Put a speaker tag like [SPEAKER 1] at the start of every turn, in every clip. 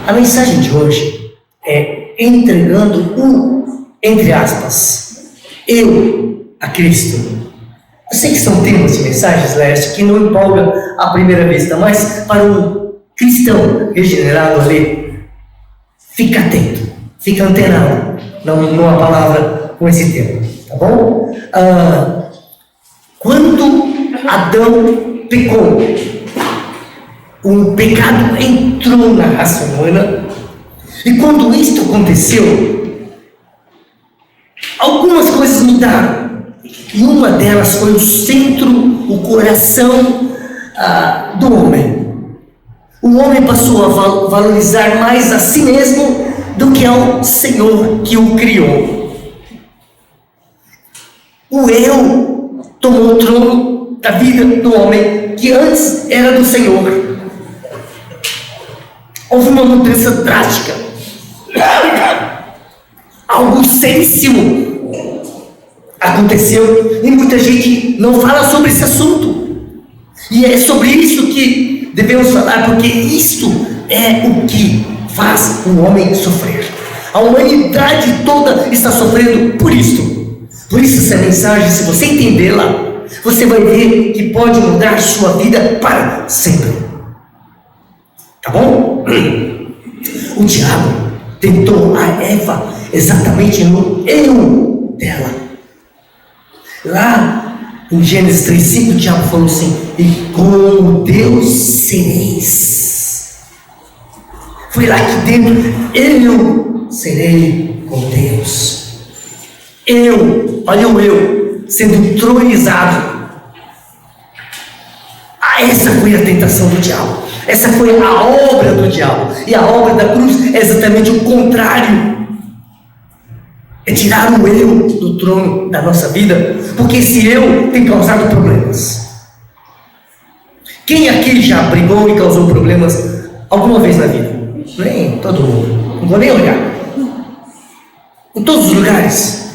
[SPEAKER 1] A mensagem de hoje é entregando entre aspas, eu a Cristo. Eu sei que são temas de mensagens, Leste, que não empolga à primeira vista, mas para um cristão regenerado ali, fica atento, fica antenado numa palavra com esse tema, tá bom? Quando Adão pecou, o pecado entrou na raça humana, e quando isto aconteceu, algumas coisas mudaram, e uma delas foi o centro, o coração do homem. O homem passou a valorizar mais a si mesmo do que ao Senhor que o criou. O eu tomou o trono da vida do homem que antes era do Senhor. Houve uma mudança drástica, algo seríssimo aconteceu e muita gente não fala sobre esse assunto. E é sobre isso que devemos falar, porque isto é o que faz o homem sofrer. A humanidade toda está sofrendo por isto. Por isso essa mensagem, se você entendê-la, você vai ver que pode mudar sua vida para sempre. Tá bom? O diabo tentou a Eva exatamente no eu dela. Lá em Gênesis 3:5, o diabo falou assim: e como Deus sereis. Foi lá que dentro, eu serei com Deus. Olha o eu sendo entronizado. Essa foi a tentação do diabo. Essa foi a obra do diabo. E a obra da cruz é exatamente o contrário. É tirar o eu do trono da nossa vida, porque esse eu tem causado problemas. Quem aqui já brigou e causou problemas alguma vez na vida? Nem todo mundo. Não vou nem olhar. Em todos os lugares.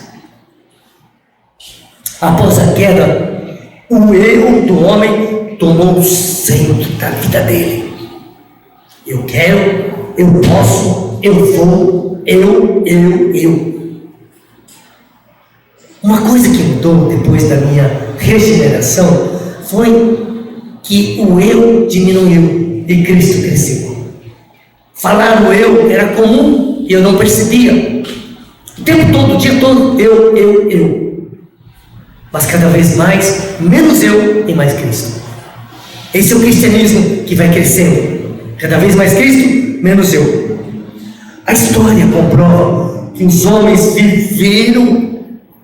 [SPEAKER 1] Após a queda, o eu do homem tomou o centro da vida dele. Eu quero, eu posso, eu vou, eu. Uma coisa que mudou depois da minha regeneração foi que o eu diminuiu e Cristo cresceu. Falar no eu era comum e eu não percebia. O tempo todo, o dia todo, eu. Mas cada vez mais, menos eu e mais Cristo. Esse é o cristianismo que vai crescendo. Cada vez mais Cristo, menos eu. A história comprova que os homens viveram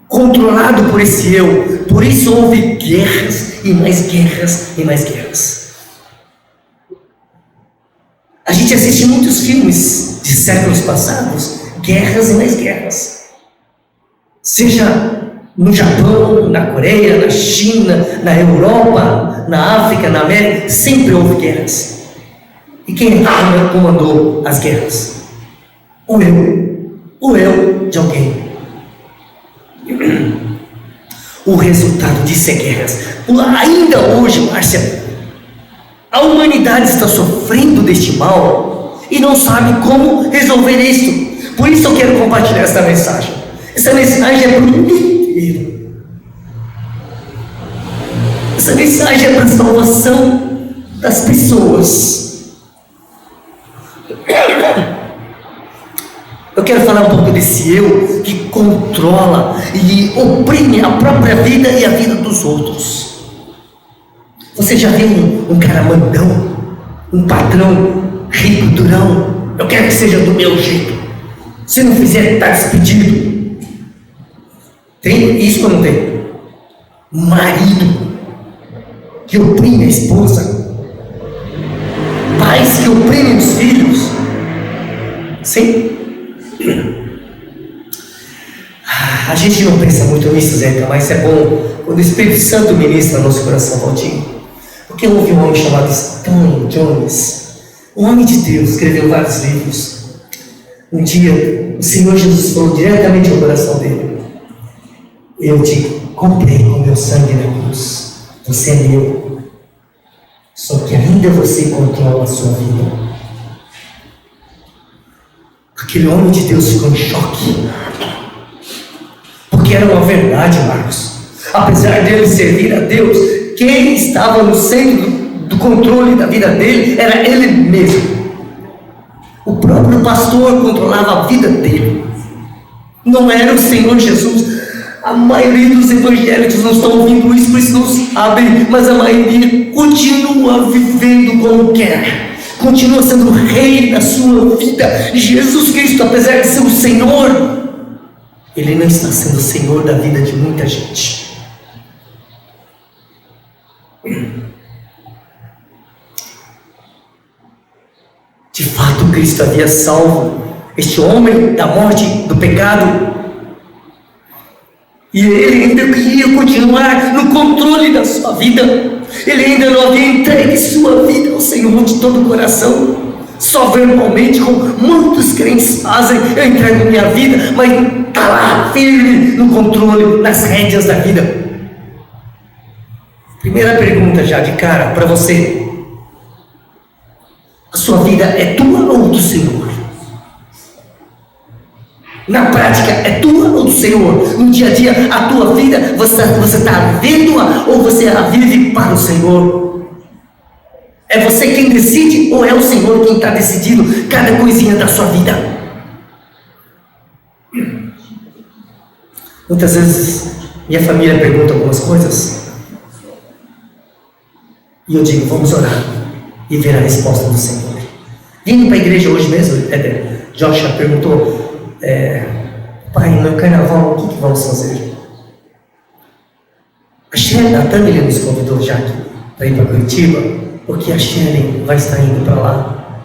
[SPEAKER 1] controlados por esse eu. Por isso houve guerras e mais guerras e mais guerras. A gente assiste muitos filmes de séculos passados, guerras e mais guerras. Seja no Japão, na Coreia, na China, na Europa, na África, na América, sempre houve guerras. E quem comandou as guerras? O eu de alguém. O resultado disso é guerras. Ainda hoje, Márcia, a humanidade está sofrendo deste mal e não sabe como resolver isto. Por isso eu quero compartilhar esta mensagem. Essa mensagem é para o mundo inteiro. Essa mensagem é para a salvação das pessoas. Eu quero falar um pouco desse eu que controla e oprime a própria vida e a vida dos outros. Você já viu um cara mandão, um patrão rico, durão? Eu quero que seja do meu jeito. Se não fizer, está despedido. Tem isso ou não tem? Marido que oprime a esposa, pais que oprimem os filhos. Sim. A gente não pensa muito nisso, Zeca, mas é bom quando o Espírito Santo ministra no nosso coração, Valtinho. Porque houve um homem chamado Stanley Jones, um homem de Deus, escreveu vários livros. Um dia, o Senhor Jesus falou diretamente ao coração dele: eu te comprei com meu sangue na cruz, você é meu, só que ainda você controla a sua vida. Aquele homem de Deus ficou em choque, porque era uma verdade, Marcos. Apesar dele servir a Deus, quem estava no centro do controle da vida dele era ele mesmo. O próprio pastor controlava a vida dele, não era o Senhor Jesus. A maioria dos evangélicos não estão ouvindo isso, por isso não sabem, mas a maioria continua vivendo como quer, continua sendo o rei da sua vida. Jesus Cristo, apesar de ser o Senhor, Ele não está sendo o Senhor da vida de muita gente. De fato, Cristo havia salvo este homem da morte, do pecado, e ele ainda queria continuar no controle da sua vida. Ele ainda não havia entregue sua vida ao Senhor de todo o coração. Só verbalmente, como muitos crentes fazem: eu entrego minha vida, mas está lá firme no controle, nas rédeas da vida. Primeira pergunta já de cara para você: a sua vida é tua ou do Senhor? Na prática, é tua ou do Senhor? No dia a dia, a tua vida, você está vivendo-a ou você a vive para o Senhor? É você quem decide ou é o Senhor quem está decidindo cada coisinha da sua vida? Muitas vezes, minha família pergunta algumas coisas e eu digo: vamos orar e ver a resposta do Senhor. Vindo para a igreja hoje mesmo, Joshua perguntou: pai, no carnaval o que vamos fazer? A Shelly, a Tânia nos convidou já para ir para Curitiba, porque a Shelly vai estar indo para lá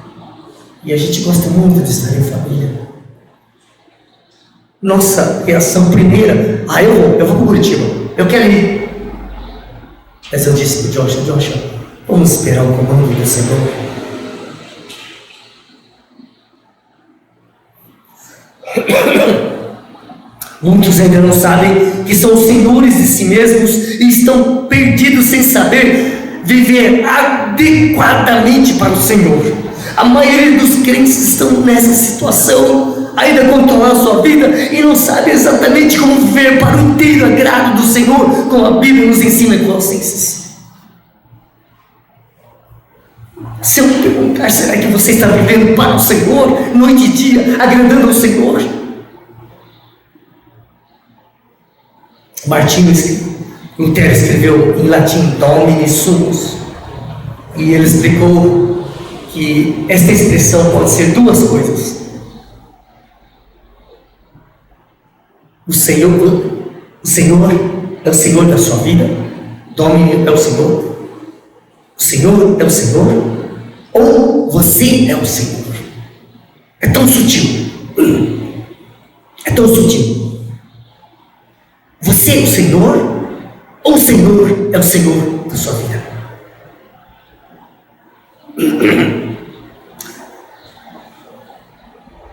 [SPEAKER 1] e a gente gosta muito de estar em família. Nossa reação primeira: eu vou para Curitiba, eu quero ir. Mas eu disse para o Joshua, vamos esperar o comando do Senhor. Muitos ainda não sabem que são senhores de si mesmos e estão perdidos sem saber viver adequadamente para o Senhor. A maioria dos crentes estão nessa situação, ainda controlar a sua vida e não sabe exatamente como viver para o inteiro agrado do Senhor, como a Bíblia nos ensina em Colossenses. Se eu perguntar: será que você está vivendo para o Senhor, noite e dia, agradando ao Senhor? Lutero escreveu em latim Domini Sumus, e ele explicou que esta expressão pode ser duas coisas. O Senhor é o Senhor da sua vida, Domini é o Senhor é o Senhor, ou você é o Senhor. É tão sutil, é tão sutil. Você é o Senhor, ou o Senhor é o Senhor da sua vida?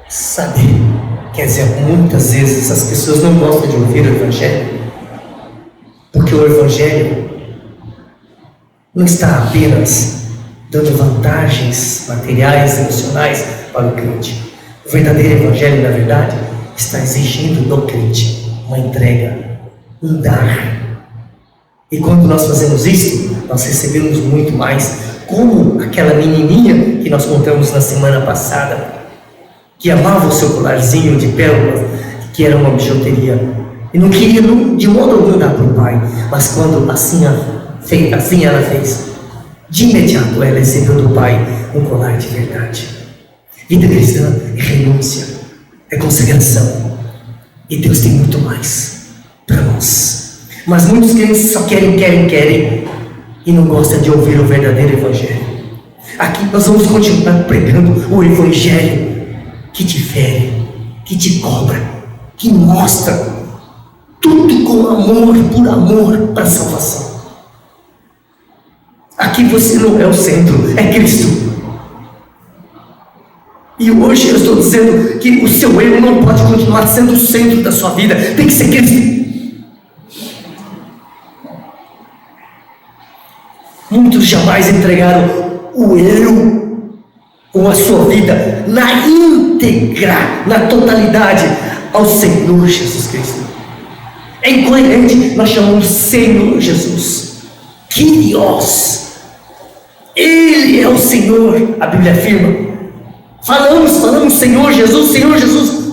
[SPEAKER 1] Sabe, quer dizer, muitas vezes as pessoas não gostam de ouvir o Evangelho, porque o Evangelho não está apenas dando vantagens materiais, emocionais para o crente. O verdadeiro Evangelho, na verdade, está exigindo do crente uma entrega, um dar. E quando nós fazemos isso, nós recebemos muito mais, como aquela menininha que nós contamos na semana passada, que amava o seu colarzinho de pérolas, que era uma bijuteria, e não queria de modo algum dar para o pai, mas quando assim ela fez, de imediato ela recebeu do pai um colar de verdade. Vida cristã é renúncia, é consagração, e Deus tem muito mais para nós. Mas muitos crentes só querem e não gostam de ouvir o verdadeiro Evangelho. Aqui nós vamos continuar pregando o Evangelho que te fere, que te cobra, que mostra tudo com amor, por amor, para a salvação. Aqui você não é o centro, é Cristo. E hoje eu estou dizendo que o seu eu não pode continuar sendo o centro da sua vida, tem que ser Cristo. Muitos jamais entregaram o ou a sua vida na íntegra, na totalidade, ao Senhor Jesus Cristo. É incoerente nós chamamos Senhor Jesus, Kyrios. Ele é o Senhor, a Bíblia afirma. Falamos Senhor Jesus, Senhor Jesus.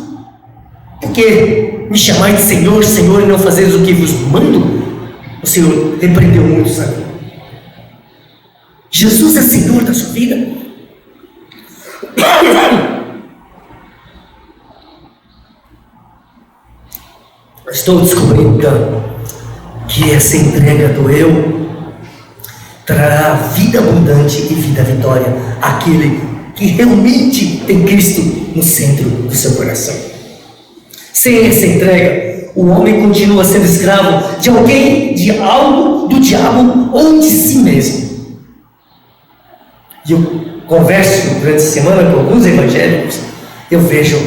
[SPEAKER 1] Porque me chamais de Senhor, Senhor, e não fazeis o que vos mando? O Senhor repreendeu muito, sabe? Jesus é Senhor da sua vida. Estou descobrindo que essa entrega do eu trará vida abundante e vida vitória àquele que realmente tem Cristo no centro do seu coração. Sem essa entrega, o homem continua sendo escravo de alguém, de algo, do diabo ou de si mesmo. E eu converso durante a semana com alguns evangélicos, eu vejo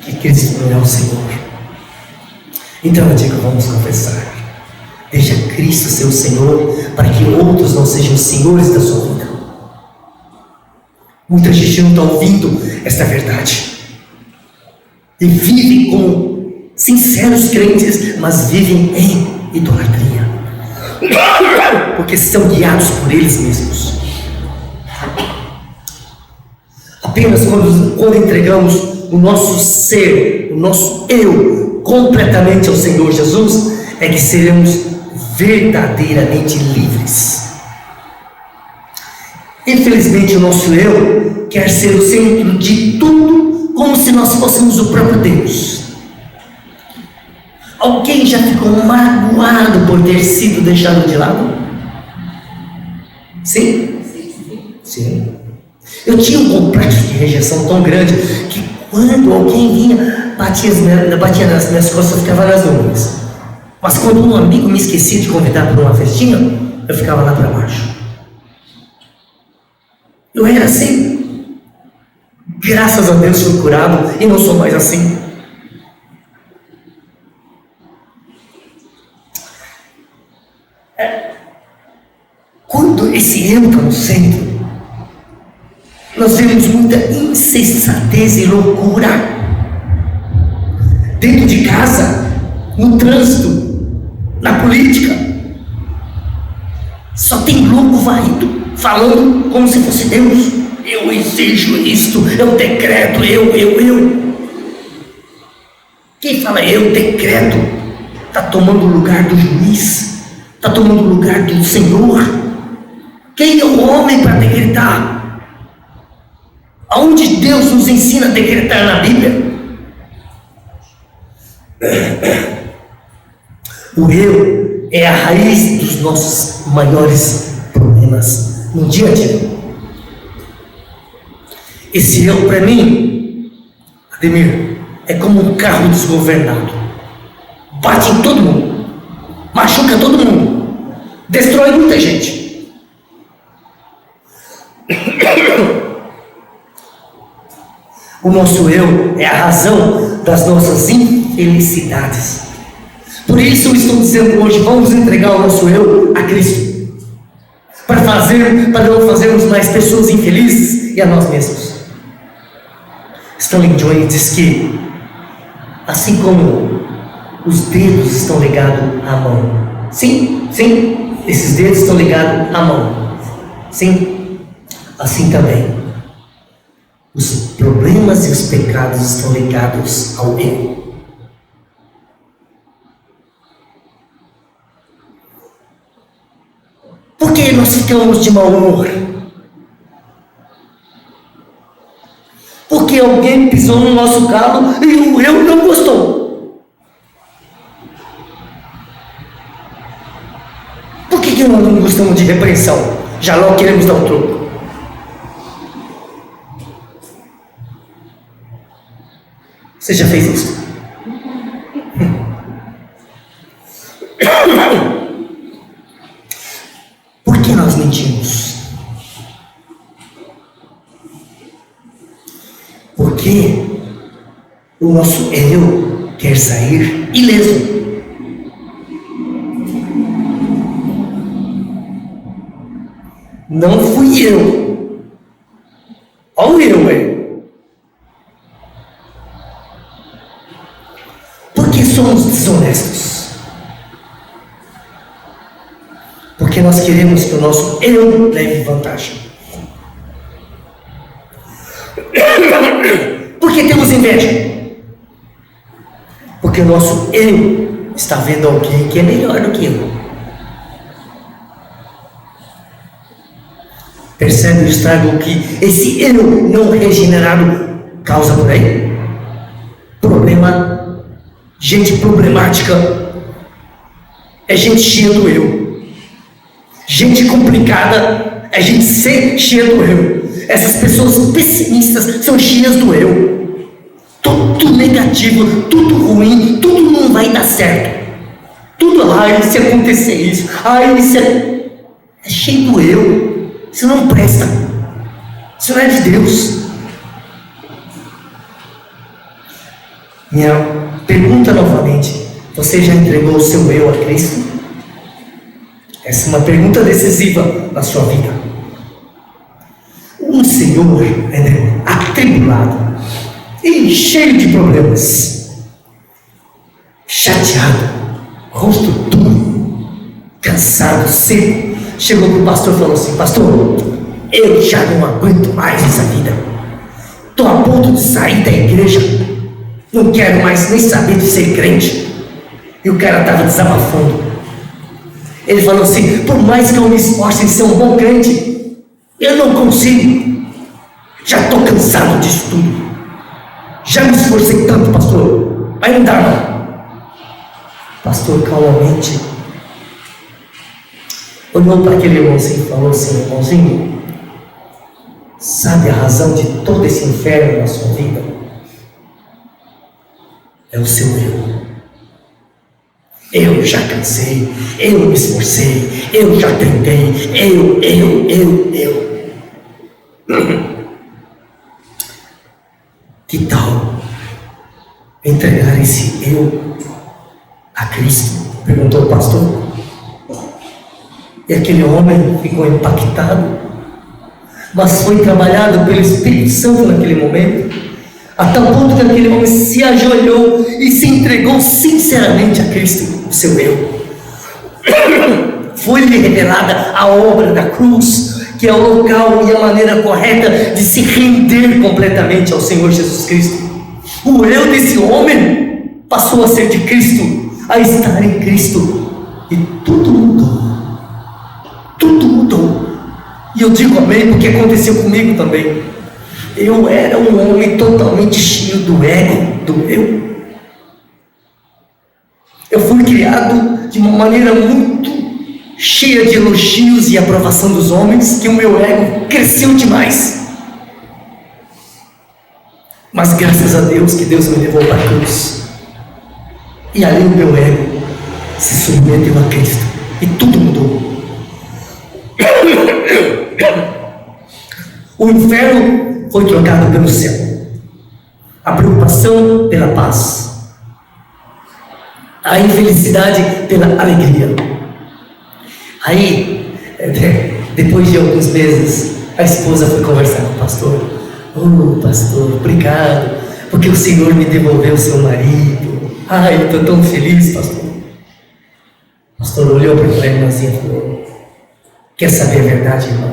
[SPEAKER 1] que Cristo não é o Senhor. Então eu digo, vamos confessar. Deixa Cristo ser o Senhor, para que outros não sejam senhores da sua vida. Muita gente não está ouvindo esta verdade. E vivem como sinceros crentes, mas vivem em idolatria. Porque são guiados por eles mesmos. Apenas quando entregamos o nosso ser, o nosso eu, completamente ao Senhor Jesus, é que seremos verdadeiramente livres. Infelizmente, o nosso eu quer ser o centro de tudo, como se nós fôssemos o próprio Deus. Alguém já ficou magoado por ter sido deixado de lado? Sim? Sim. Eu tinha um complexo de rejeição tão grande que quando alguém vinha, batia nas minhas costas, eu ficava nas nuvens. Mas quando um amigo me esquecia de convidar para uma festinha, eu ficava lá para baixo. Eu era assim. Graças a Deus fui curado e não sou mais assim. Quando esse eu está no centro, nós vemos muita insensatez e loucura. Dentro de casa, no trânsito, na política. Só tem louco varrido, falando como se fosse Deus. Eu exijo isto, eu decreto, eu. Quem fala eu decreto, está tomando o lugar do juiz, está tomando o lugar do Senhor. Quem é o homem para decretar? Aonde Deus nos ensina a decretar na Bíblia? O eu é a raiz dos nossos maiores problemas no dia a dia. Esse eu, para mim, Ademir, é como um carro desgovernado. Bate em todo mundo, machuca todo mundo, destrói muita gente. O nosso eu é a razão das nossas infelicidades. Por isso eu estou dizendo hoje, vamos entregar o nosso eu a Cristo, para não fazermos mais pessoas infelizes e a nós mesmos. Stanley Jones diz que, assim como os dedos estão ligados à mão, sim, esses dedos estão ligados à mão, sim, assim também os problemas e os pecados estão ligados ao eu. Por que nós ficamos de mau humor? Porque alguém pisou no nosso carro e o eu não gostou. Por que nós não gostamos de repreensão? Já logo queremos dar o troco. Você já fez isso? Por que nós mentimos? Porque o nosso eu quer sair ileso. Não fui eu. Olha o eu, velho. Por que somos desonestos? Porque nós queremos que o nosso eu leve vantagem. Por que temos inveja? Porque o nosso eu está vendo alguém que é melhor do que eu. Percebe o estrago que esse eu não regenerado causa por aí? Problema, gente problemática, é gente cheia do eu. Gente complicada é gente cheia do eu. Essas pessoas pessimistas são cheias do eu. Tudo negativo, tudo ruim, tudo não vai dar certo. Tudo, e se acontecer isso? É cheio do eu. Isso não presta. Isso não é de Deus. Minha pergunta novamente: você já entregou o seu eu a Cristo? Essa é uma pergunta decisiva na sua vida. Um senhor atribulado e cheio de problemas, chateado, rosto duro, cansado, seco, chegou para o pastor e falou assim: pastor, eu já não aguento mais essa vida, estou a ponto de sair da igreja, não quero mais nem saber de ser crente. E o cara estava desabafando. Ele falou assim: por mais que eu me esforce em ser um bom crente, eu não consigo, já estou cansado disso tudo. Já me esforcei tanto, pastor, mas não dá não. Pastor calmamente olhou para aquele irmãozinho e falou assim: irmãozinho, sabe a razão de todo esse inferno na sua vida? É o seu eu. Eu já cansei, eu me esforcei, eu já tentei, eu. Que tal entregar esse eu a Cristo? Perguntou o pastor. E aquele homem ficou impactado, mas foi trabalhado pelo Espírito Santo naquele momento, a tal ponto que aquele homem se ajoelhou e se entregou sinceramente a Cristo, o seu eu. Foi-lhe revelada a obra da cruz, que é o local e a maneira correta de se render completamente ao Senhor Jesus Cristo. O eu desse homem passou a ser de Cristo, a estar em Cristo, e tudo mudou. Tudo mudou. E eu digo amém porque aconteceu comigo também. Eu era um homem totalmente cheio do ego, do eu. Eu fui criado de uma maneira muito cheia de elogios e aprovação dos homens, que o meu ego cresceu demais. Mas graças a Deus que Deus me levou para a cruz, e ali o meu ego se submeteu a Cristo, e tudo mudou. O inferno foi trocado pelo céu, a preocupação pela paz, a infelicidade pela alegria. Aí, depois de alguns meses, a esposa foi conversar com o pastor. Oh, pastor, obrigado, porque o Senhor me devolveu seu marido. Ai, eu estou tão feliz, pastor. O pastor olhou para a irmãzinha e falou: quer saber a verdade, irmã?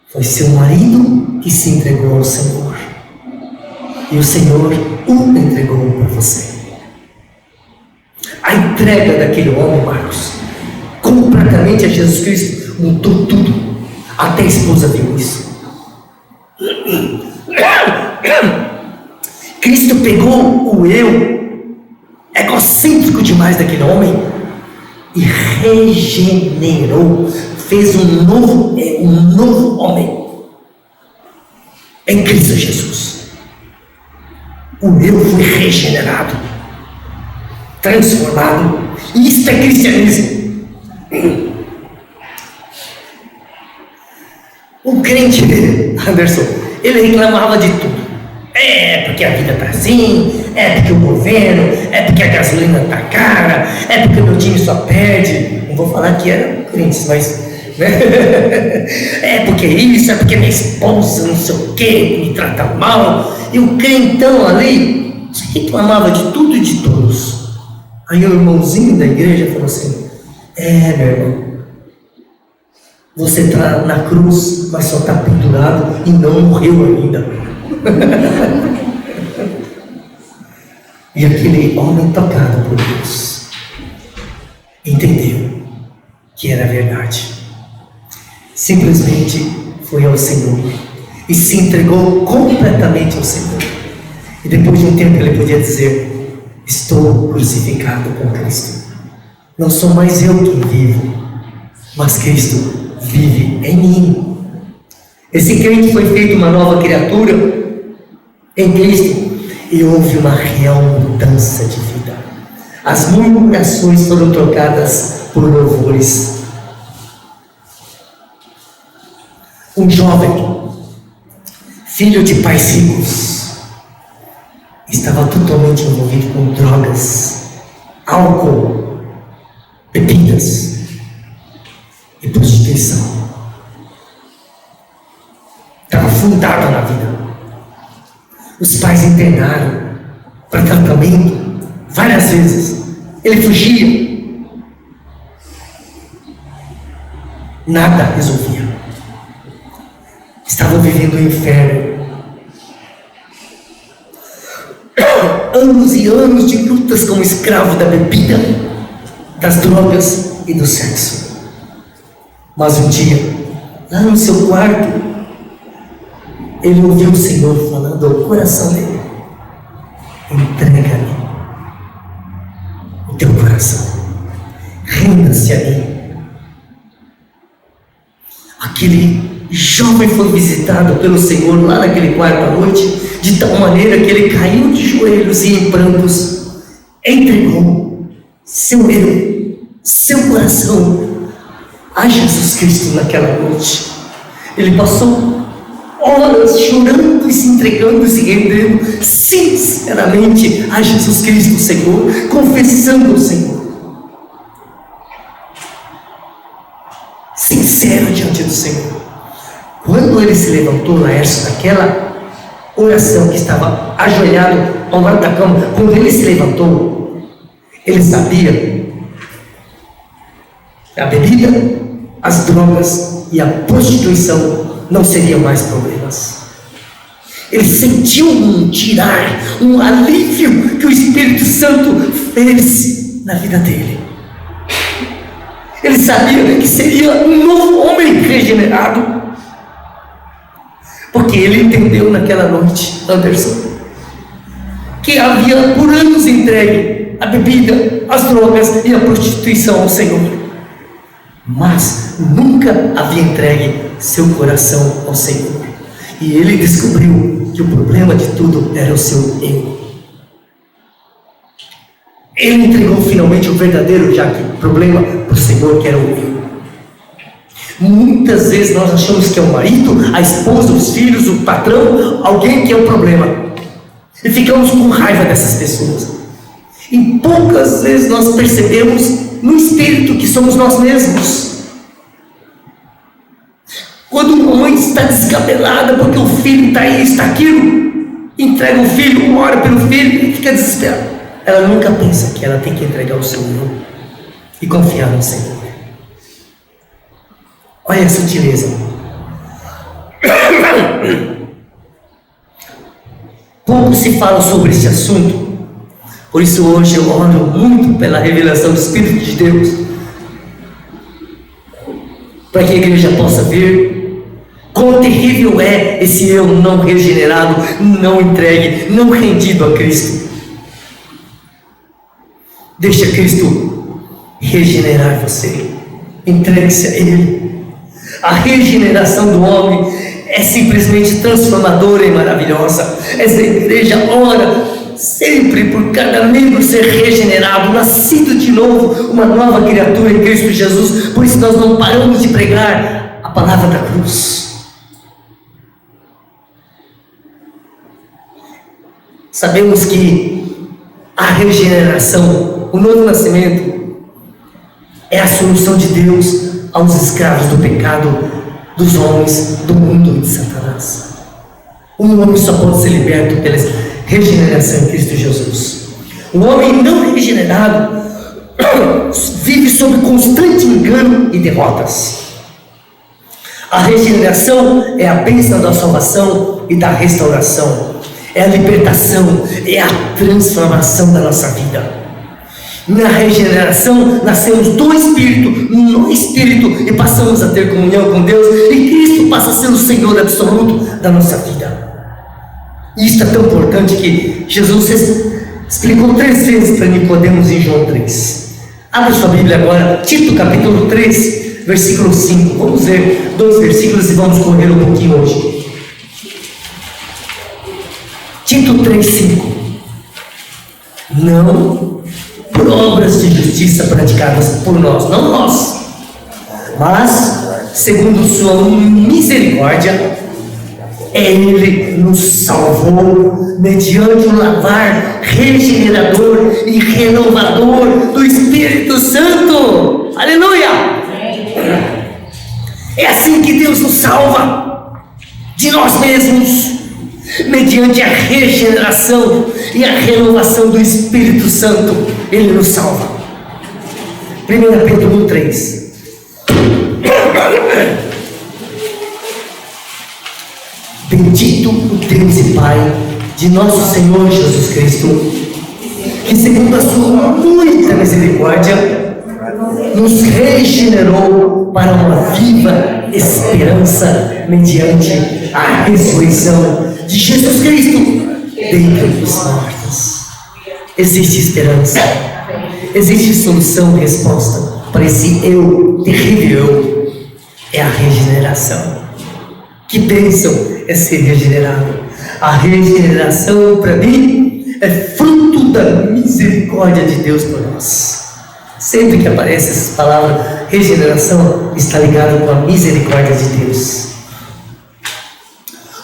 [SPEAKER 1] Foi seu marido que se entregou ao Senhor, e o Senhor o entregou para você. A entrega daquele homem, Marcos, completamente a Jesus Cristo, mudou tudo. Até a esposa viu isso. Cristo pegou o eu egocêntrico demais daquele homem e regenerou, fez um novo homem em Cristo Jesus. O eu foi regenerado, transformado, e isso é cristianismo. O crente, Anderson, ele reclamava de tudo. É porque a vida está assim, é porque o governo, é porque a gasolina está cara, é porque o meu time só perde. Não vou falar que eram crentes, mas É porque isso, é porque minha esposa não sei o que, me trata mal. E o crentão ali reclamava de tudo e de todos. Aí o irmãozinho da igreja falou assim: meu irmão, você está na cruz, mas só está pendurado e não morreu ainda. E aquele homem tocado por Deus entendeu que era verdade. Simplesmente foi ao Senhor e se entregou completamente ao Senhor. E depois de um tempo ele podia dizer: estou crucificado com Cristo. Não sou mais eu quem vivo, mas Cristo vive em mim. Esse crente foi feito uma nova criatura em Cristo e houve uma real mudança de vida. As murmurações foram trocadas por louvores. Um jovem, filho de pais ricos, estava totalmente envolvido com drogas, álcool, bebidas e prostituição. Estava afundado na vida. Os pais internaram para tratamento várias vezes. Ele fugia. Nada resolvia. Estava vivendo o inferno. Anos e anos de lutas como escravo da bebida, das drogas e do sexo. Mas um dia, lá no seu quarto, ele ouviu o Senhor falando ao coração dele: entrega-me o teu coração, renda-se a mim. Aquele jovem foi visitado pelo Senhor lá naquele quarto à noite, de tal maneira que ele caiu de joelhos e em prantos entregou seu eu, seu coração a Jesus Cristo naquela noite. Ele passou horas chorando e se entregando e se rendendo sinceramente a Jesus Cristo, o Senhor, confessando o Senhor, sincero diante do Senhor. Quando ele se levantou, Laércio, daquela oração que estava ajoelhado ao lado da cama, quando ele se levantou, ele sabia que a bebida, as drogas e a prostituição não seriam mais problemas. Ele sentiu um tirar, um alívio que o Espírito Santo fez na vida dele. Ele sabia que seria um novo homem regenerado, porque ele entendeu naquela noite, Anderson, que havia por anos entregue a bebida, as drogas e a prostituição ao Senhor, mas nunca havia entregue seu coração ao Senhor. E ele descobriu que o problema de tudo era o seu eu. Ele entregou finalmente o verdadeiro problema para o Senhor, que era o eu. Muitas vezes nós achamos que é o marido, a esposa, os filhos, o patrão, alguém que é o problema, e ficamos com raiva dessas pessoas. E poucas vezes nós percebemos no espírito que somos nós mesmos. Quando uma mãe está descabelada porque o filho está isso, está aquilo, entrega o filho, ora pelo filho e fica desesperada. Ela nunca pensa que ela tem que entregar o seu eu e confiar no Senhor. Olha a sutileza. Pouco se fala sobre esse assunto, por isso hoje eu oro muito pela revelação do Espírito de Deus, para que a igreja possa ver quão terrível é esse eu não regenerado, não entregue, não rendido a Cristo. Deixa Cristo regenerar você, entregue-se a Ele. A regeneração do homem é simplesmente transformadora e maravilhosa. Essa igreja ora sempre por cada membro ser regenerado, nascido de novo, uma nova criatura em Cristo Jesus. Por isso nós não paramos de pregar a palavra da cruz. Sabemos que a regeneração, o novo nascimento, é a solução de Deus aos escravos do pecado, dos homens, do mundo e de Satanás. Um homem só pode ser liberto pela regeneração em Cristo Jesus. O homem não regenerado vive sob constante engano e derrotas. A regeneração é a bênção da salvação e da restauração. É a libertação, é a transformação da nossa vida. Na regeneração, nascemos do Espírito, no Espírito, e passamos a ter comunhão com Deus, e Cristo passa a ser o Senhor absoluto da nossa vida. E isso é tão importante que Jesus explicou 3 vezes para Nicodemos em João 3. Abra sua Bíblia agora, Tito capítulo 3, versículo 5. Vamos ver 2 versículos e vamos correr um pouquinho hoje. Tito 3, 5. Não por obras de justiça praticadas por nós, não nós, mas segundo sua misericórdia, Ele nos salvou mediante o lavar regenerador e renovador do Espírito Santo. Aleluia! É assim que Deus nos salva de nós mesmos, mediante a regeneração e a renovação do Espírito Santo. Ele nos salva. 1 Pedro 1:3. Bendito o Deus e Pai de nosso Senhor Jesus Cristo, que segundo a sua muita misericórdia nos regenerou para uma viva esperança mediante a ressurreição de Jesus Cristo dentre os mortos. Existe esperança, existe solução e resposta para esse eu, terrível eu, é a regeneração. Que bênção é ser regenerado. A regeneração, para mim, é fruto da misericórdia de Deus por nós. Sempre que aparece essa palavra regeneração, está ligado com a misericórdia de Deus.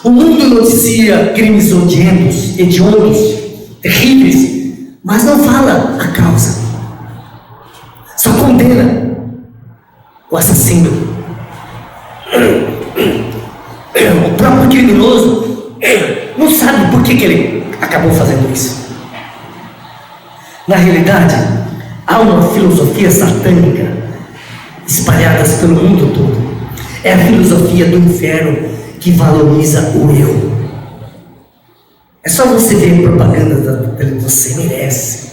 [SPEAKER 1] O mundo noticia crimes hediondos, terríveis, mas não fala a causa. Só condena o assassino. O próprio criminoso não sabe por que ele acabou fazendo isso. Na realidade, há uma filosofia satânica espalhada pelo mundo todo. É a filosofia do inferno que valoriza o eu. É só você ver propaganda você merece.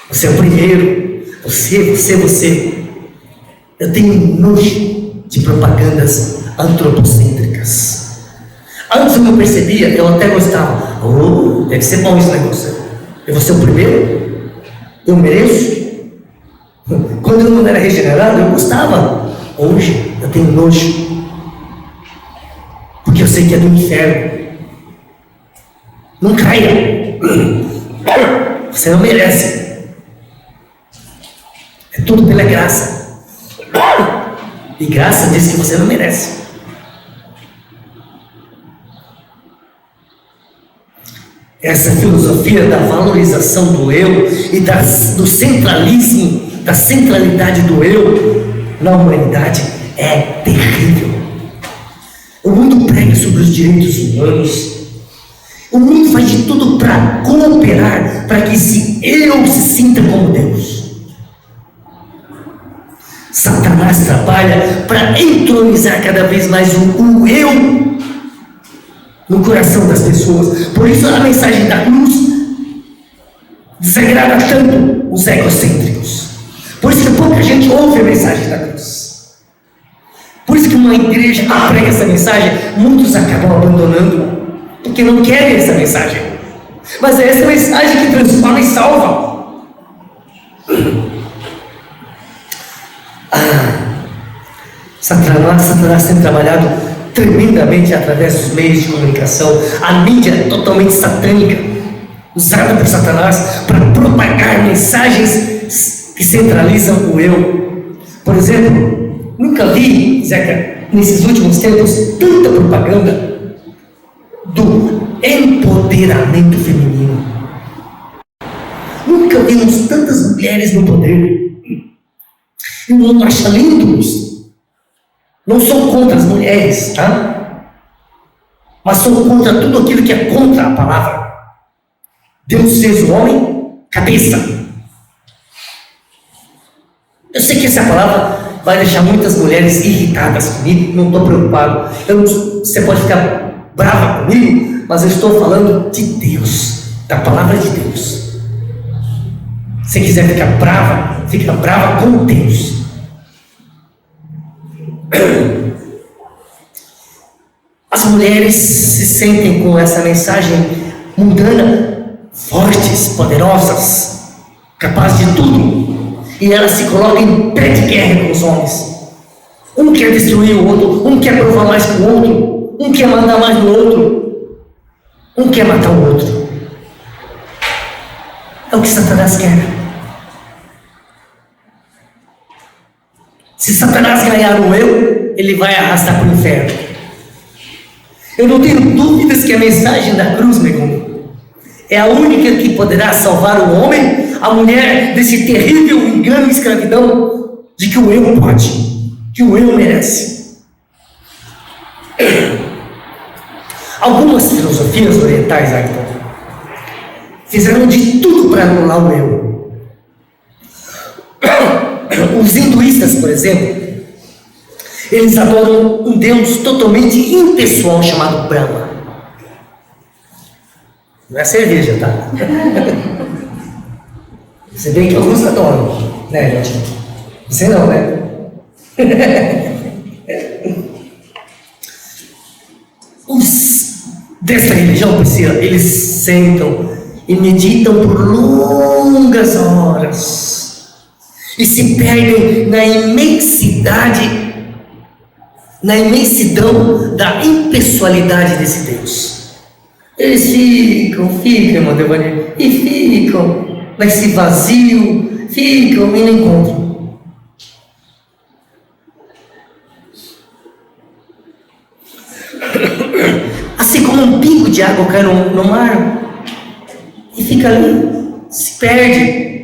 [SPEAKER 1] Você é o primeiro. Você. Eu tenho nojo de propagandas antropocêntricas. Antes eu não percebia, eu até gostava. Deve ser bom esse negócio. Eu vou ser o primeiro? Eu mereço? Quando eu não era regenerado, eu gostava. Hoje eu tenho nojo, porque eu sei que é do inferno. Não caia. Você não merece. É tudo pela graça. E graça diz que você não merece. Essa filosofia da valorização do eu e do centralismo, da centralidade do eu na humanidade é terrível. O mundo prega sobre os direitos humanos. O mundo faz de tudo para cooperar, para que esse eu se sinta como Deus. Satanás trabalha para entronizar cada vez mais o eu no coração das pessoas. Por isso a mensagem da cruz desagrada tanto os egocêntricos. Por isso que pouca gente ouve a mensagem da cruz. Por isso que uma igreja que prega essa mensagem, muitos acabam abandonando, porque não querem essa mensagem. Mas é essa mensagem que transforma e salva. Satanás tem trabalhado tremendamente através dos meios de comunicação. A mídia é totalmente satânica, usada por Satanás para propagar mensagens que centralizam o eu. Por exemplo, nunca vi, Zeca, nesses últimos tempos, tanta propaganda do empoderamento feminino. Nunca vimos tantas mulheres no poder. E o mundo acha lindo isso. Não sou contra as mulheres, tá? Mas sou contra tudo aquilo que é contra a palavra. Deus fez o homem cabeça. Eu sei que essa palavra vai deixar muitas mulheres irritadas comigo, não estou preocupado. Você pode ficar brava comigo, mas eu estou falando de Deus, da palavra de Deus. Se quiser ficar brava, fica brava com Deus. As mulheres se sentem com essa mensagem mundana, fortes, poderosas, capazes de tudo, e elas se colocam em pé de guerra com os homens. Um quer destruir o outro, um quer provar mais que o outro, um quer mandar mais no outro, um quer matar o outro. É o que Satanás quer. Se Satanás ganhar o eu, ele vai arrastar para o inferno. Eu não tenho dúvidas que a mensagem da cruz, meu irmão, é a única que poderá salvar o homem, a mulher, desse terrível engano e escravidão de que o eu pode, que o eu merece. Algumas filosofias orientais, Ayrton, fizeram de tudo para anular o eu. Os hinduístas, por exemplo, eles adoram um Deus totalmente impessoal chamado Brahma. Não é cerveja, tá? Você vê que alguns adoram, né, gente? Você não, né? Os dessa religião, Priscila, eles sentam e meditam por longas horas e se perdem na imensidão da impessoalidade desse Deus. Eles ficam, irmão Devani, e ficam nesse vazio, ficam e não encontram. Assim como um pingo de água cai no mar e fica ali, se perde.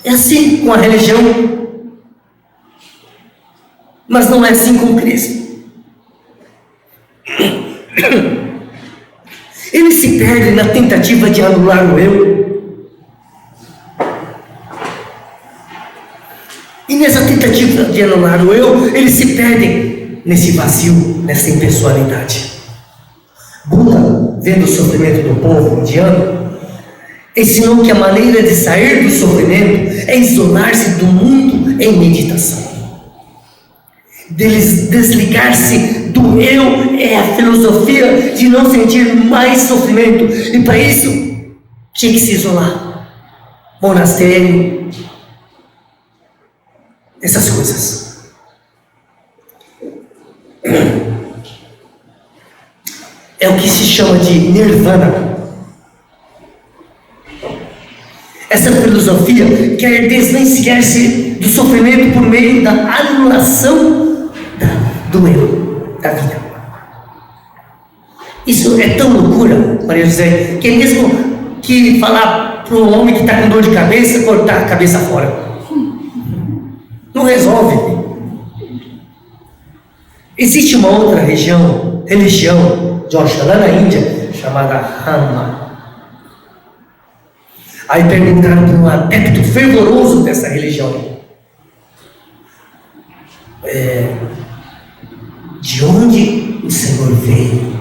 [SPEAKER 1] É assim com a religião, mas não é assim com Cristo. Ele se perde na tentativa de anular o eu. E nessa tentativa de anular o eu, eles se perdem nesse vazio, nessa impessoalidade. Buda, vendo o sofrimento do povo indiano, ensinou que a maneira de sair do sofrimento é isolar-se do mundo em meditação. Desligar-se do eu é a filosofia de não sentir mais sofrimento. E para isso, tinha que se isolar. Monastério, essas coisas. É o que se chama de nirvana. Essa filosofia quer desvencilhar-se do sofrimento por meio da anulação do eu, da vida. Isso é tão loucura, Maria José, que é mesmo que falar para um homem que está com dor de cabeça, cortar a cabeça fora. Não resolve. Existe uma outra religião, Joshua, lá na Índia, chamada Rama. Aí perguntaram para um adepto fervoroso dessa religião: de onde o Senhor veio?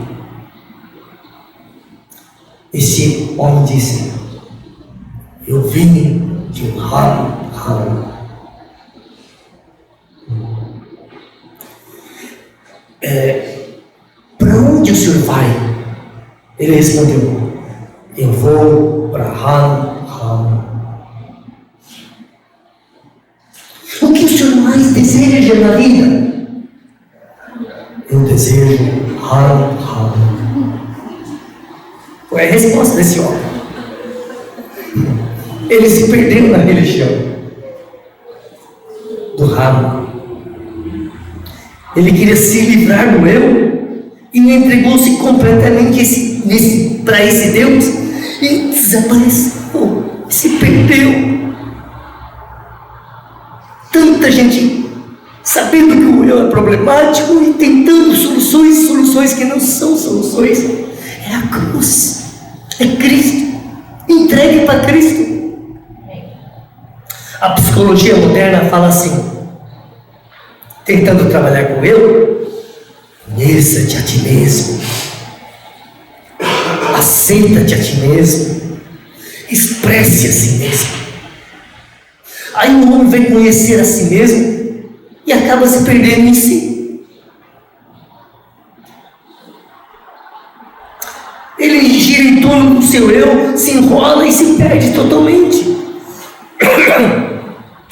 [SPEAKER 1] Esse homem disse: eu vim de um Ram. Para onde o Senhor vai? Ele respondeu: eu vou para Ram. O que o Senhor mais deseja na vida? Eu desejo Ram. Foi a resposta desse homem. Ele se perdeu na religião do Ram. Ele queria se livrar do eu e entregou-se completamente para esse Deus e desapareceu, se perdeu. Tanta gente sabendo que o eu é problemático e tentando soluções que não são soluções. É a cruz, é Cristo, entregue para Cristo. A psicologia moderna fala assim, tentando trabalhar com o eu: conheça-te a ti mesmo, aceita-te a ti mesmo, expresse a si mesmo. Aí o homem vai conhecer a si mesmo e acaba se perdendo em si. Ele gira em torno do seu eu, se enrola e se perde totalmente.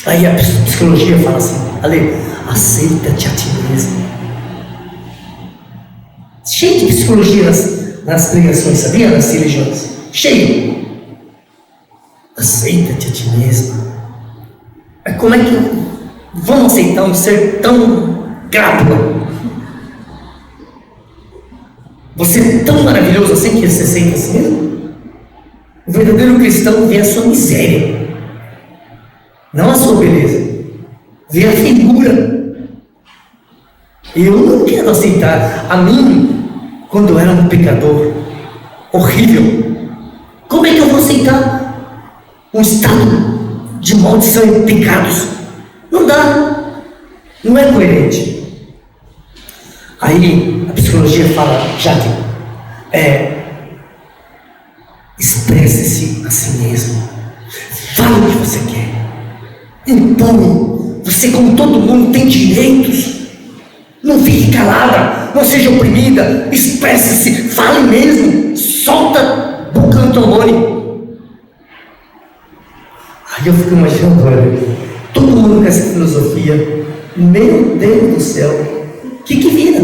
[SPEAKER 1] Aí a psicologia fala assim: Ale, aceita-te a ti mesmo. Cheio de psicologia nas pregações, sabia? Nas religiões. Cheio. Aceita-te a ti mesmo. Mas como é que vamos aceitar um ser tão crápula? Você é tão maravilhoso assim que você aceita a si mesmo? O verdadeiro cristão vê a sua miséria, não a sua beleza, vê a figura. Eu não quero aceitar a mim quando eu era um pecador horrível. Como é que eu vou aceitar um estado de maldição e pecados? Não dá, não é coerente. Aí a psicologia fala: Jade, expresse-se a si mesmo, fale o que você quer, impõe. Você, como todo mundo, tem direitos. Não fique calada, não seja oprimida, expresse-se, fale mesmo, solta boca no trombone. Aí eu fico imaginando, olha, todo mundo com essa filosofia, meu Deus do céu, o que vira?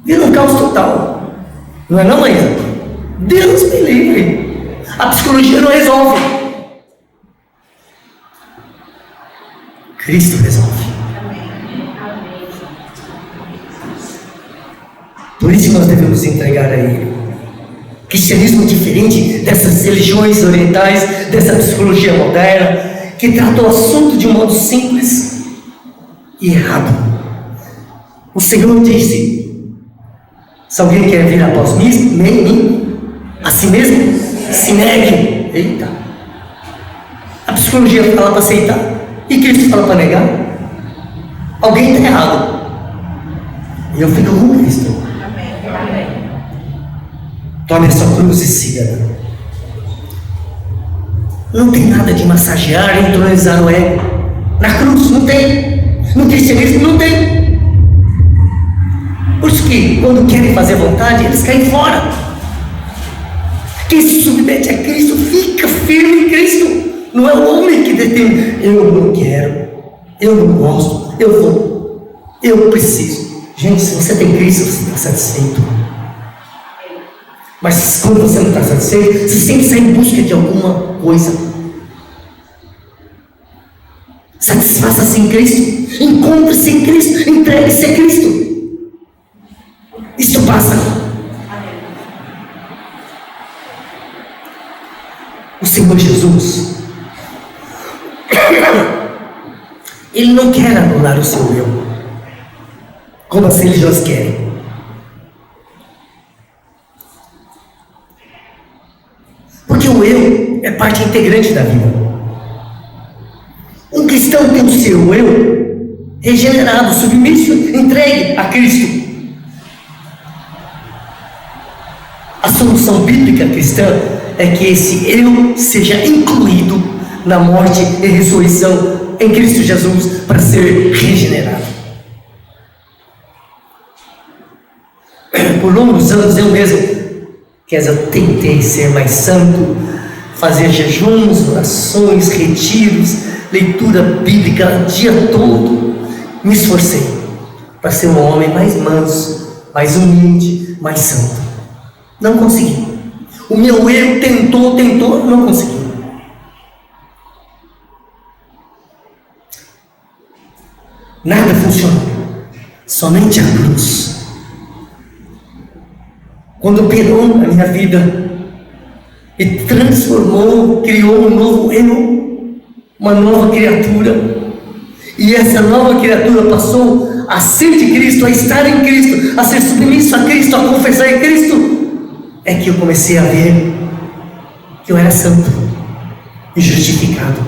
[SPEAKER 1] Vira um caos total, não é não, mãe? Deus me livre. A psicologia não resolve, Cristo resolve. Por isso nós devemos entregar a Ele. Cristianismo diferente dessas religiões orientais, dessa psicologia moderna, que trata o assunto de um modo simples e errado. O Senhor disse: se alguém quer vir após mim, a si mesmo, se negue. Eita! A psicologia fala para aceitar e Cristo fala para negar. Alguém está errado. E eu fico com Cristo. Tome a sua cruz e siga. Não tem nada de massagear e entronizar o ego. Na cruz não tem. No cristianismo não tem. Por isso que quando querem fazer vontade, eles caem fora. Quem se submete a Cristo fica firme em Cristo. Não é o homem que detém. Eu não quero, eu não gosto, eu vou, eu preciso. Gente, se você tem Cristo, você está satisfeito. Mas quando você não está satisfeito, você sempre sai em busca de alguma coisa. Satisfaça-se em Cristo, encontre-se em Cristo, entregue-se a Cristo. Isto passa. O Senhor Jesus, Ele não quer anular o seu eu, como as religiões querem. Porque o eu é parte integrante da vida. Um cristão tem o seu eu regenerado, submisso, entregue a Cristo. A solução bíblica cristã é que esse eu seja incluído na morte e ressurreição em Cristo Jesus para ser regenerado. Por longos anos eu mesmo, eu tentei ser mais santo, fazer jejuns, orações, retiros, leitura bíblica o dia todo. Me esforcei para ser um homem mais manso, mais humilde, mais santo. Não consegui. O meu eu tentou, não conseguiu. Nada funcionou. Somente a cruz. Quando operou na minha vida e transformou, criou um novo eu, uma nova criatura, e essa nova criatura passou a ser de Cristo, a estar em Cristo, a ser submisso a Cristo, a confessar em Cristo, é que eu comecei a ver que eu era santo, e justificado,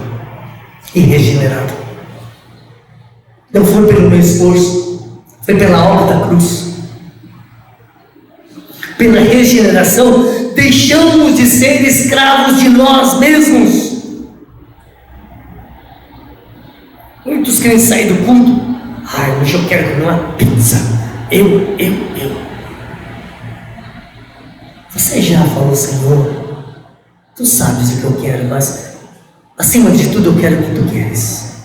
[SPEAKER 1] e regenerado. Não foi pelo meu esforço, foi pela obra da cruz. Pela regeneração, deixamos de ser escravos de nós mesmos. Muitos querem sair do culto. Ai, hoje eu quero comer uma pizza. Eu. Você já falou, Senhor, tu sabes o que eu quero, mas acima de tudo eu quero o que tu queres.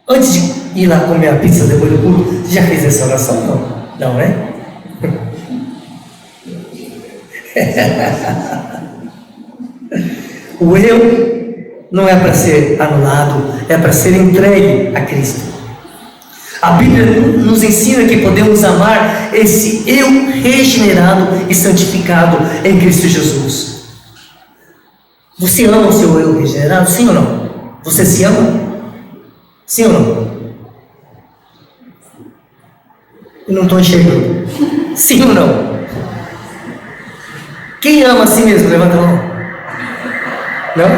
[SPEAKER 1] Antes de ir lá comer a pizza depois do culto, você já fez essa oração? Não, né? O eu não é para ser anulado, é para ser entregue a Cristo. A Bíblia nos ensina que podemos amar esse eu regenerado e santificado em Cristo Jesus. Você ama o seu eu regenerado? Sim ou não? Você se ama? Sim ou não? Eu não estou enxergando. Sim ou não? Quem ama a si mesmo? Levanta a mão. Não?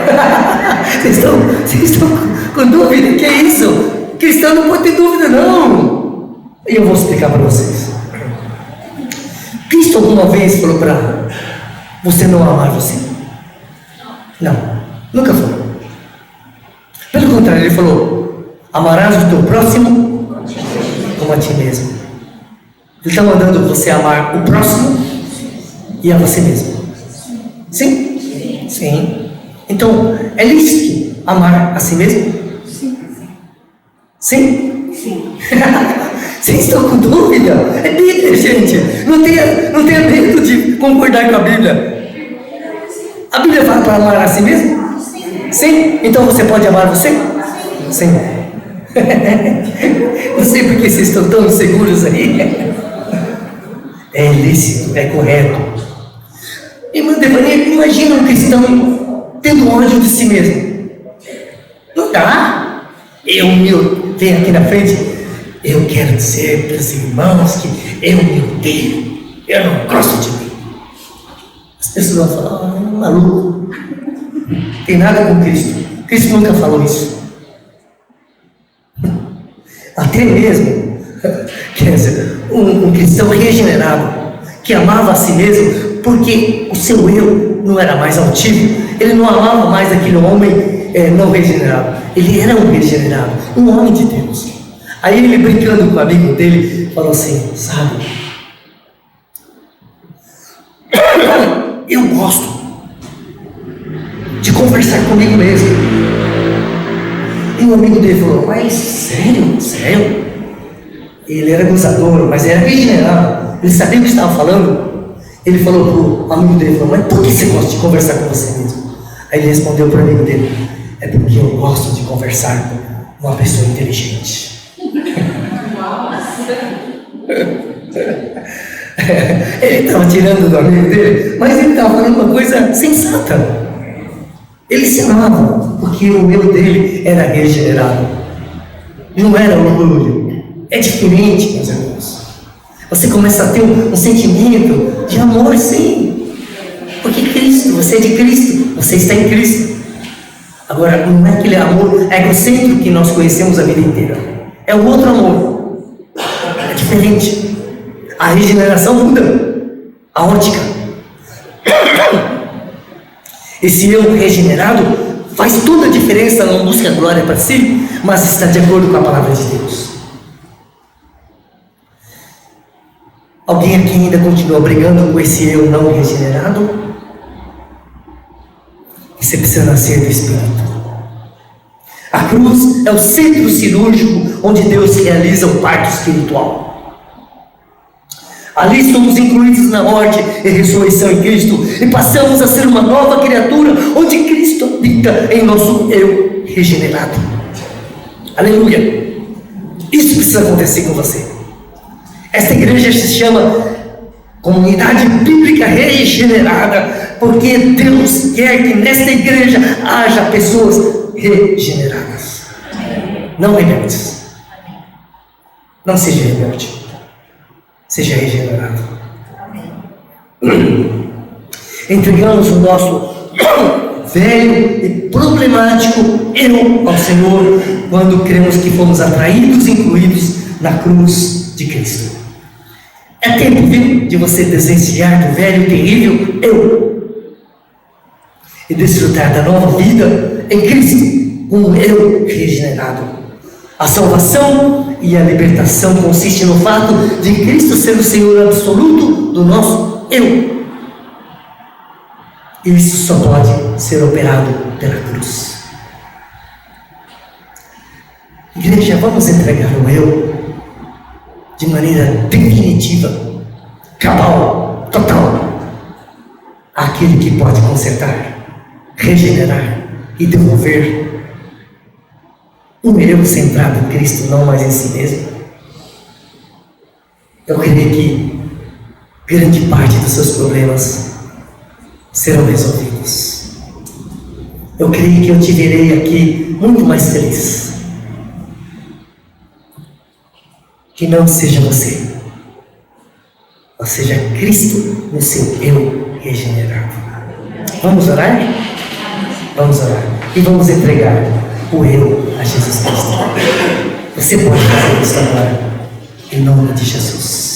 [SPEAKER 1] Vocês estão com dúvida? Que é isso? Cristão não pode ter dúvida, não. E eu vou explicar para vocês. Cristo alguma vez falou para você não amar você? Não, nunca falou. Pelo contrário, ele falou: amarás o teu próximo como a ti mesmo. Ele está mandando você amar o próximo e a você mesmo. Sim? Sim. Então, é lícito amar a si mesmo? Sim? Sim. Vocês estão com dúvida? É Bíblia, gente. Não tenha medo de concordar com a Bíblia. A Bíblia fala para amar a si mesmo? Sim. Sim? Então você pode amar você? Sim. Não sei por que vocês estão tão inseguros aí. É ilícito, é correto. Irmã Devania, imagina um cristão tendo ódio de si mesmo. Não dá. Venho aqui na frente, eu quero dizer para os irmãos que eu me odeio, eu não gosto de mim. As pessoas vão falar: maluco, tem nada com Cristo. Cristo nunca falou isso. Até mesmo, quer dizer, um cristão regenerado, que amava a si mesmo, porque o seu eu não era mais altivo, ele não amava mais aquele homem não regenerado, ele era um regenerado, um homem de Deus. Aí ele, brincando com o amigo dele, falou assim: sabe, eu gosto de conversar comigo mesmo. E o amigo dele falou: mas sério? Ele era gozador, mas era regenerado, ele sabia o que estava falando. Ele falou para o amigo dele, mas por que você gosta de conversar com você mesmo? Aí ele respondeu para o amigo dele: é porque eu gosto de conversar com uma pessoa inteligente. Ele estava tirando do amigo dele, mas ele estava falando uma coisa sensata. Ele se amava, porque o eu dele era regenerado, não era orgulho. É diferente, meus amigos. Você começa a ter um sentimento de amor, sim, porque Cristo, você é de Cristo, você está em Cristo. Agora, não é aquele amor egocêntrico que nós conhecemos a vida inteira, é o outro amor, é diferente. A regeneração muda a ótica. Esse eu regenerado faz toda a diferença, não busca glória para si, mas está de acordo com a palavra de Deus. Alguém aqui ainda continua brigando com esse eu não regenerado? Você precisa nascer do Espírito. A cruz é o centro cirúrgico onde Deus realiza o parto espiritual. Ali somos incluídos na morte e ressurreição em Cristo e passamos a ser uma nova criatura onde Cristo habita em nosso eu regenerado. Aleluia! Isso precisa acontecer com você. Esta igreja se chama Comunidade Bíblica Regenerada, porque Deus quer que nesta igreja haja pessoas regeneradas. não rebeldes. Não seja rebelde. Seja regenerado. Entregamos o nosso velho e problemático eu ao Senhor quando cremos que fomos atraídos e incluídos na cruz de Cristo. É tempo, viu, de você desvencilhar do velho e terrível eu e desfrutar da nova vida em Cristo, um eu regenerado. A salvação e a libertação consiste no fato de Cristo ser o Senhor absoluto do nosso eu. Isso só pode ser operado pela cruz. Igreja, vamos entregar o eu de maneira definitiva, cabal, total, àquele que pode consertar, regenerar e devolver um eu centrado em Cristo, não mais em si mesmo. Eu creio que grande parte dos seus problemas serão resolvidos. Eu creio que eu te verei aqui muito mais feliz. Que não seja você, mas seja Cristo no seu eu regenerado. Vamos orar? Vamos orar. E vamos entregar o eu a Jesus Cristo. Você pode fazer isso agora, em nome de Jesus.